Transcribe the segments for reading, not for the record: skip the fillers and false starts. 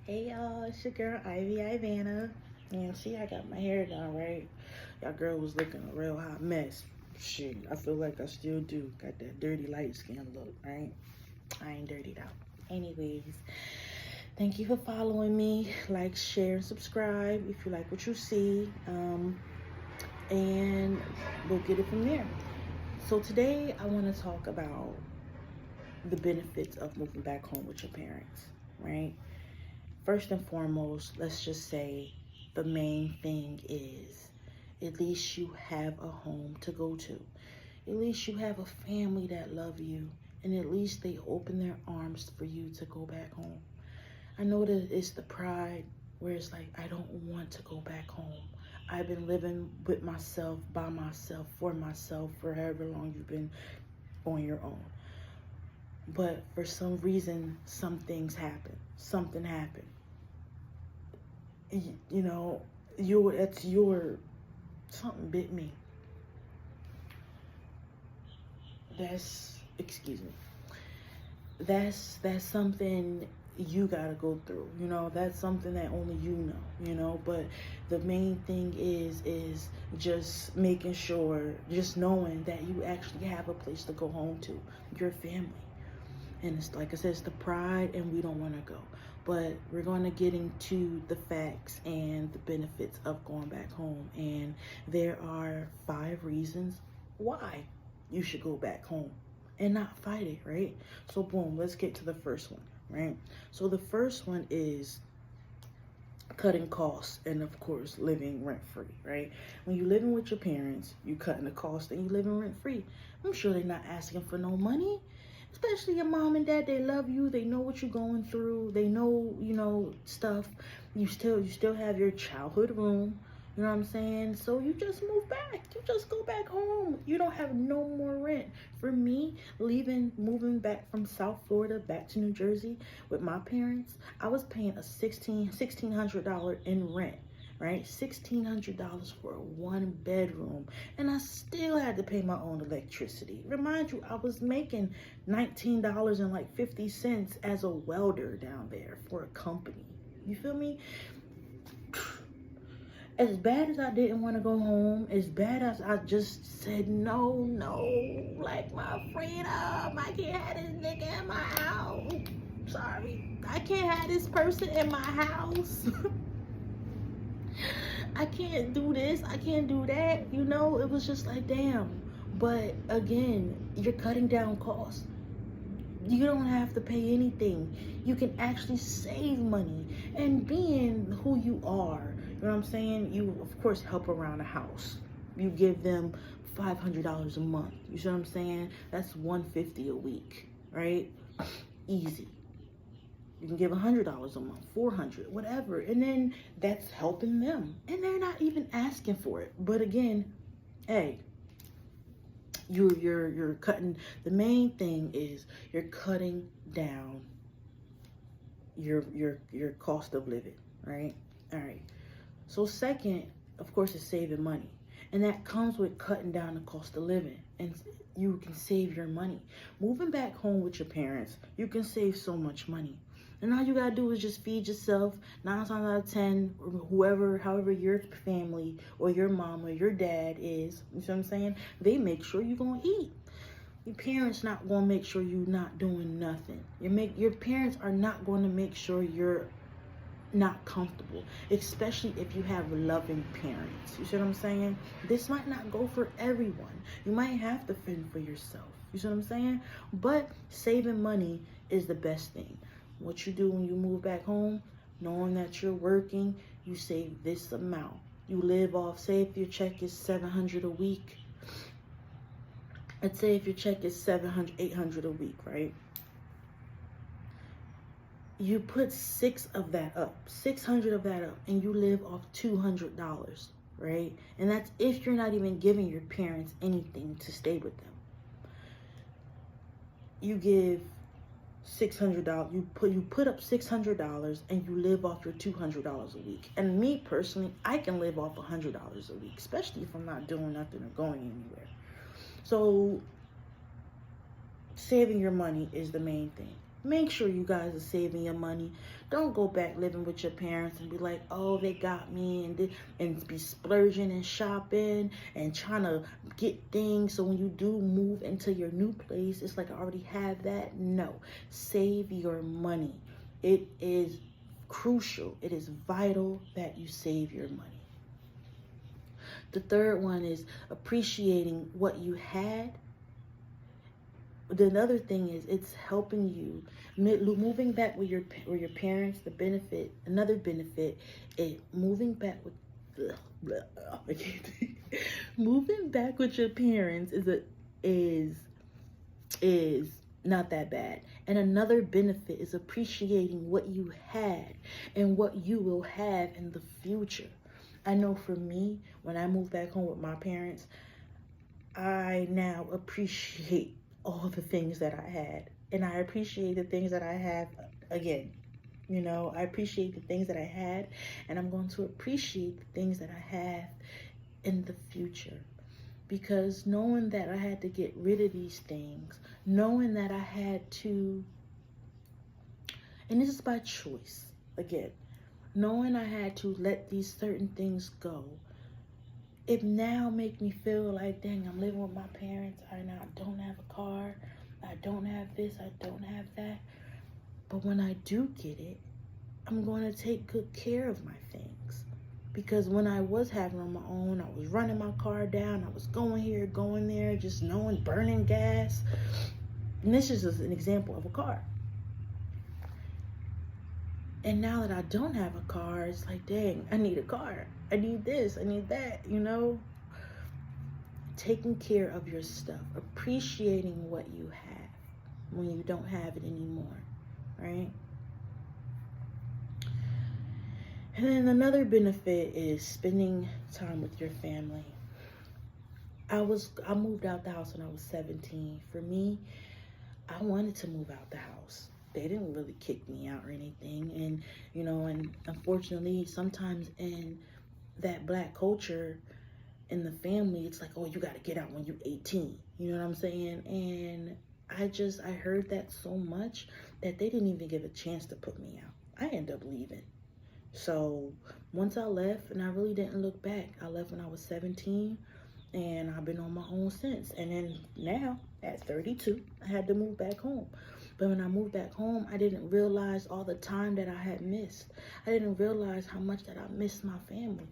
Hey y'all, it's your girl Ivy Ivana. And see, I got my hair done, right? Y'all girl was looking a real hot mess. Shit, I feel like I still do. Got that dirty light skin look, right? I ain't dirtied out. Anyways, thank you for following me. Like, share, and subscribe if you like what you see. And we'll get it from there. So today I want to talk about the benefits of moving back home with your parents, right? First and foremost, let's just say the main thing is at least you have a home to go to. At least you have a family that love you, and at least they open their arms for you to go back home. I know that it's the pride where it's like, I don't want to go back home. I've been living with myself, by myself, for however long you've been on your own. But for some reason, some things happen. Something happened. You know, something bit me. Excuse me. That's something you gotta go through. That's something that only you know. But the main thing is just making sure, just knowing that you actually have a place to go home to, your family. And it's like I said, it's the pride, and we don't want to go. But we're going to get into the facts and the benefits of going back home. And there are 5 reasons why you should go back home and not fight it, right? So boom, let's get to the first one, right? So the first one is cutting costs, and of course living rent-free, right? When you're living with your parents, you cutting the cost and you living rent-free. I'm sure they're not asking for no money. Especially your mom and dad, they love you. They know what you're going through. They know, stuff. You still have your childhood room. You know what I'm saying? So you just move back. You just go back home. You don't have no more rent. For me, moving back from South Florida back to New Jersey with my parents, I was paying a $1,600 in rent. Right? $1,600 for a 1-bedroom. And I still had to pay my own electricity. Remind you, I was making $19.50 as a welder down there for a company. You feel me? As bad as I didn't want to go home, as bad as I just said no, like my freedom, I can't have this nigga in my house. Sorry, I can't have this person in my house. I can't do this, I can't do that. It was just like, damn. But again, you're cutting down costs. You don't have to pay anything. You can actually save money. And being who you are, you know what I'm saying? You, of course, help around the house. You give them $500 a month. You see what I'm saying? That's $150 a week, right? Easy. You can give $100 a month, $400, whatever. And then that's helping them. And they're not even asking for it. But again, hey, you're cutting, the main thing is you're cutting down your cost of living, right? All right. So second, of course, is saving money. And that comes with cutting down the cost of living. And you can save your money. Moving back home with your parents, you can save so much money. And all you gotta do is just feed yourself. 9 times out of 10, however your family or your mom or your dad is, you see what I'm saying? They make sure you're gonna eat. Your parents not gonna make sure you're not doing nothing. Your parents are not gonna make sure you're not comfortable, especially if you have loving parents. You see what I'm saying? This might not go for everyone. You might have to fend for yourself. You see what I'm saying? But saving money is the best thing. What you do when you move back home, knowing that you're working, you save this amount. You live off, say if your check is $700 a week. Let's say if your check is $700, $800 a week, right? You put $600 of that up, and you live off $200, right? And that's if you're not even giving your parents anything to stay with them. You give $600, you put up $600, and you live off your $200 a week. And me personally, I can live off $100 a week, especially if I'm not doing nothing or going anywhere. So saving your money is the main thing. Make sure you guys are saving your money. Don't go back living with your parents and be like, oh, they got me, and be splurging and shopping and trying to get things. So when you do move into your new place, it's like I already have that. No, save your money. It is crucial. It is vital that you save your money. The third one is appreciating what you had. The other thing is it's helping you moving back with your parents. The benefit, another benefit, is moving back with moving back with your parents is not that bad. And another benefit is appreciating what you had and what you will have in the future. I know for me, when I moved back home with my parents, I now appreciate all the things that I had. And I appreciate the things that I have again. You know, I appreciate the things that I had, and I'm going to appreciate the things that I have in the future. Because knowing that I had to get rid of these things, knowing that I had to, and this is by choice, again, knowing I had to let these certain things go, it now makes me feel like, dang, I'm living with my parents. I don't have a car. I don't have this. I don't have that. But when I do get it, I'm going to take good care of my things. Because when I was having on my own, I was running my car down. I was going here, going there, just knowing, burning gas. And this is just an example of a car. And now that I don't have a car, it's like, dang, I need a car. I need this, I need that, you know? Taking care of your stuff, appreciating what you have when you don't have it anymore, right? And then another benefit is spending time with your family. I moved out the house when I was 17. For me, I wanted to move out the house. They didn't really kick me out or anything. And, you know, and unfortunately, sometimes in that Black culture, in the family, it's like, oh, you got to get out when you're 18. You know what I'm saying? And I heard that so much that they didn't even give a chance to put me out. I ended up leaving. So once I left, and I really didn't look back, I left when I was 17, and I've been on my own since. And then now, at 32, I had to move back home. But when I moved back home, I didn't realize all the time that I had missed. I didn't realize how much that I missed my family.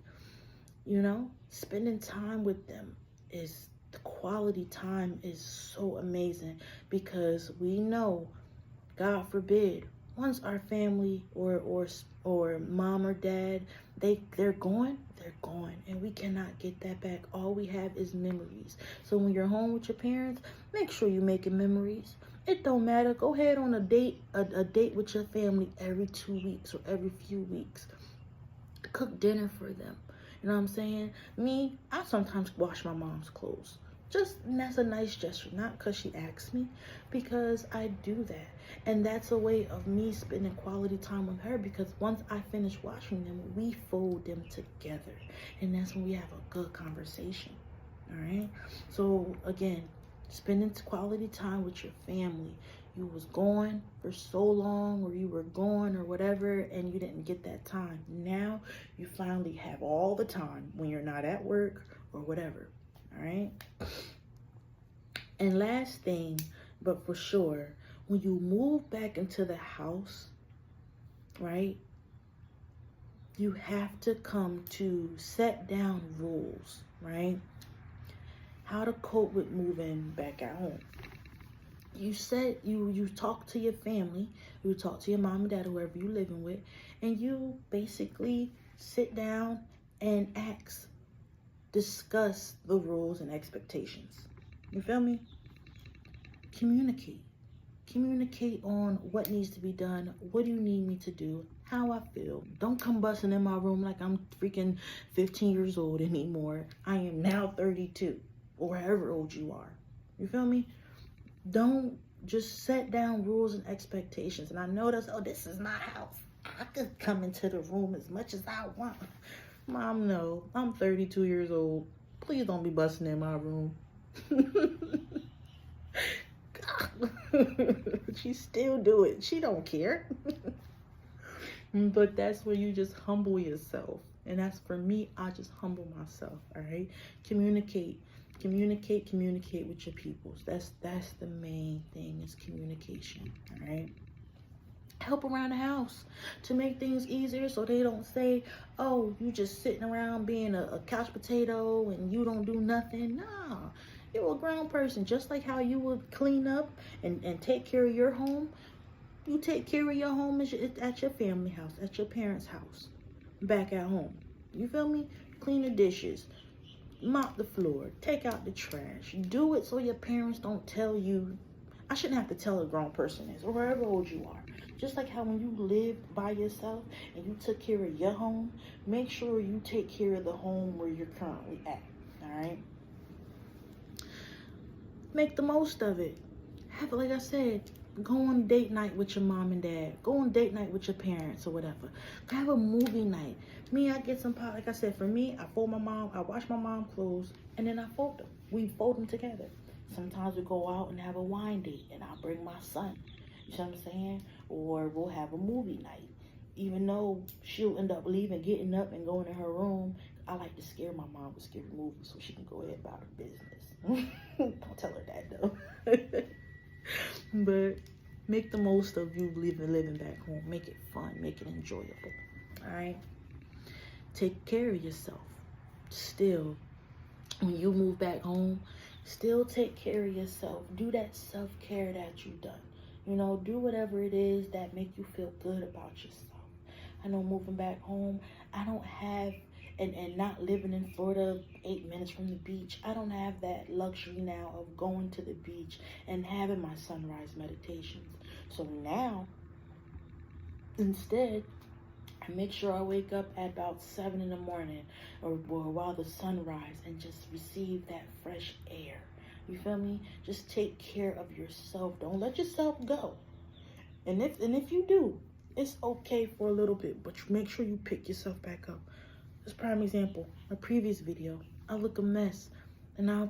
You know, spending time with them the quality time is so amazing, because we know, God forbid, once our family or mom or dad, they're gone, and we cannot get that back. All we have is memories. So when you're home with your parents, make sure you're making memories. It don't matter. Go ahead on a date with your family every 2 weeks or every few weeks. Cook dinner for them. You know what I'm saying? Me, I sometimes wash my mom's clothes. And that's a nice gesture. Not because she asks me, because I do that. And that's a way of me spending quality time with her, because once I finish washing them, we fold them together. And that's when we have a good conversation. All right? So, again, spending quality time with your family. You was gone for so long, or you were gone or whatever, and you didn't get that time. Now you finally have all the time when you're not at work or whatever. All right. And last thing, but for sure, when you move back into the house, right, you have to come to set down rules, right? How to cope with moving back at home. You said you talk to your family, you talk to your mom and dad, whoever you're living with, and you basically sit down and discuss the rules and expectations. You feel me? Communicate on what needs to be done. What do you need me to do? How I feel. Don't come busting in my room like I'm freaking 15 years old anymore. I am now 32, or however old you are. You feel me? Don't just set down rules and expectations. And I know this is my house. I could come into the room as much as I want. Mom, no, I'm 32 years old. Please don't be busting in my room. She still do it. She don't care. But that's where you just humble yourself. And that's for me, I just humble myself. All right. Communicate. Communicate with your peoples. That's the main thing, is communication. All right. Help around the house to make things easier, so they don't say, oh, you just sitting around being a couch potato and you don't do nothing. Nah, you're a grown person. Just like how you would clean up and take care of your home, you take care of your home at your family house, at your parents' house, back at home. You feel me? Clean the dishes, mop the floor, take out the trash. Do it so your parents don't tell you. I shouldn't have to tell a grown person this, or however old you are. Just like how when you lived by yourself and you took care of your home, make sure you take care of the home where you're currently at. All right? Make the most of it. Have, like I said, go on date night with your mom and dad. Go on date night with your parents or whatever. Have a movie night. Me, I get some pot. Like I said, for me, I wash my mom clothes, and then I fold them. We fold them together. Sometimes we go out and have a wine date, and I'll bring my son. You see what I'm saying? Or we'll have a movie night. Even though she'll end up leaving, getting up and going to her room, I like to scare my mom with scary movies so she can go ahead about her business. Don't tell her that, though. But make the most of you living back home. Make it fun. Make it enjoyable. All right? Take care of yourself. Still, when you move back home, still take care of yourself. Do that self-care that you've done. You know, do whatever it is that make you feel good about yourself. I know moving back home, I don't have, and not living in Florida 8 minutes from the beach, I don't have that luxury now of going to the beach and having my sunrise meditations. So now, instead, I make sure I wake up at about 7 in the morning or while the sun rises and just receive that fresh air. You feel me? Just take care of yourself. Don't let yourself go. And if you do, it's okay for a little bit, but make sure you pick yourself back up. This prime example, my previous video, I look a mess, and I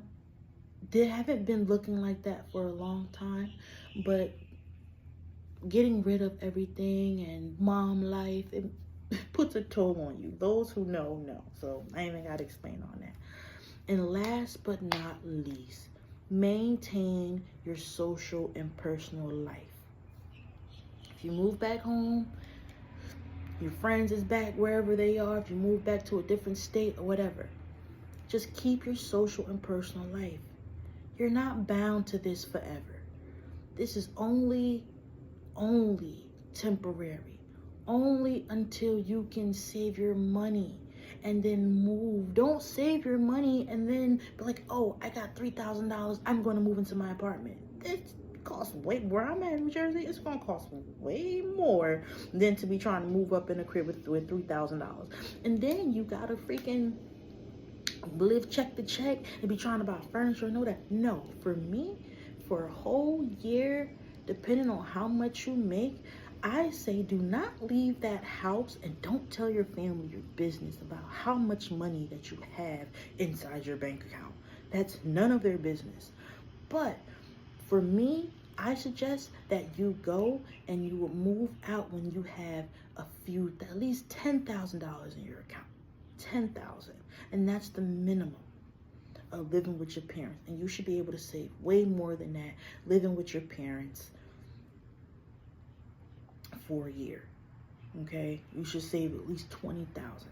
haven't been looking like that for a long time, but getting rid of everything and mom life, it puts a toll on you. Those who know. So I ain't even got to explain on that. And last but not least, maintain your social and personal life. If you move back home, your friends is back wherever they are. If you move back to a different state or whatever, just keep your social and personal life. You're not bound to this forever. This is only temporary. Only until you can save your money and then move. Don't save your money and then be like, oh, I got $3,000. I'm going to move into my apartment. It costs where I'm at in New Jersey, it's going to cost way more than to be trying to move up in a crib with $3,000. And then you got to freaking live check to check and be trying to buy furniture and all that. No, for me, for a whole year, depending on how much you make, I say do not leave that house and don't tell your family your business about how much money that you have inside your bank account. That's none of their business. But for me, I suggest that you go and you will move out when you have at least $10,000 in your account. 10,000, and that's the minimum of living with your parents. And you should be able to save way more than that living with your parents for a year. Okay, you should save at least 20,000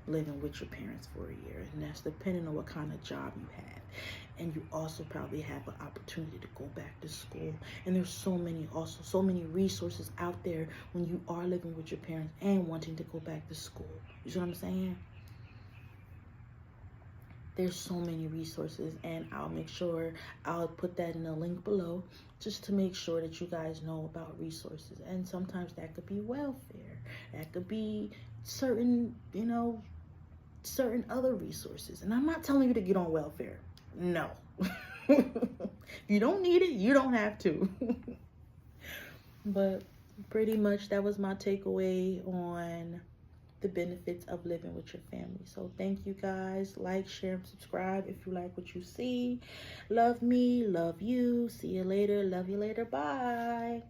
living with your parents for a year, and that's depending on what kind of job you have. And you also probably have an opportunity to go back to school. And there's so many resources out there when you are living with your parents and wanting to go back to school. You see what I'm saying? There's so many resources, and I'll make sure I'll put that in the link below just to make sure that you guys know about resources. And sometimes that could be welfare, that could be certain other resources. And I'm not telling you to get on welfare. No. If you don't need it, you don't have to. But pretty much that was my takeaway on the benefits of living with your family. So thank you guys. Like, share, and subscribe if you like what you see. Love me, love you. See you later. Love you later. Bye.